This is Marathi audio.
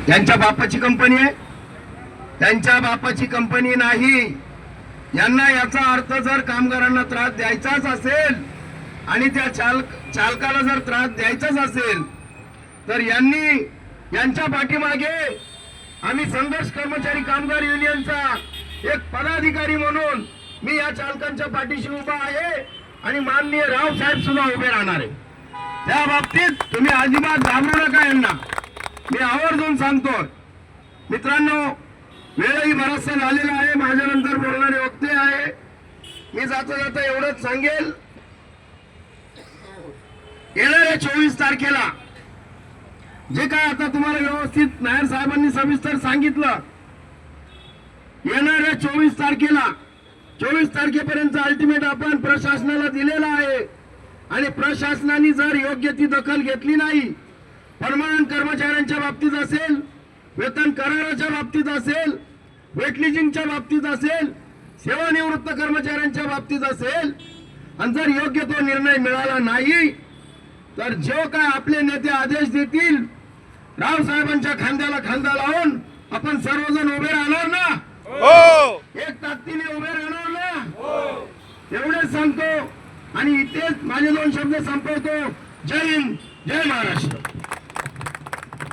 यांच्या बापाची कंपनी आहे? त्यांच्या बापाची कंपनी नाही। यांना याचा अर्थ जर कामगारांना त्रास द्यायचाच असेल आणि त्या चालकाला जर त्रास द्यायचाच असेल तर यांच्या पाठीमागे आम्ही संघर्ष कर्मचारी कामगार युनियनचा एक पदाधिकारी म्हणून मी या चालकांच्या पाठीशी उभा आहे आणि माननीय राव साहेब सुद्धा उभे राहणार आहे। त्या बाबतीत तुम्ही अजिबात घाबरू नका। यांना मी आवर्जून सांगतो। मित्रांनो, वेळही बराचसा झालेला आहे, माझ्यानंतर बोलणारे वक्ते आहे। मी जाता जाता एवढंच सांगेल, येणाऱ्या 24 तारखेला जे काय आता तुम्हाला व्यवस्थित नायर साहेबांनी सविस्तर सांगितलं, येणाऱ्या 24 तारखेला 24 तारखेपर्यंत अल्टिमेट आपण प्रशासनाला दिलेला आहे आणि प्रशासनाने जर योग्य ती दखल घेतली नाही, परमनंट कर्मचाऱ्यांच्या बाबतीत असेल, वेतन कराराच्या बाबतीत असेल, वेटलिजिंगच्या बाबतीत असेल, सेवानिवृत्त कर्मचाऱ्यांच्या बाबतीत असेल, आणि जर योग्य तो निर्णय मिळाला नाही तर जो काय आपले नेते आदेश देतील, राव साहेबांच्या खांद्याला खांदा लावून आपण सर्वजण उभे राहणार ना? हो, एक ताकदीने उभे राहणार ना? हो, एवढेच सांगतो आणि इथेच माझे 2 शब्द संपवतो। जय हिंद, जय महाराष्ट्र।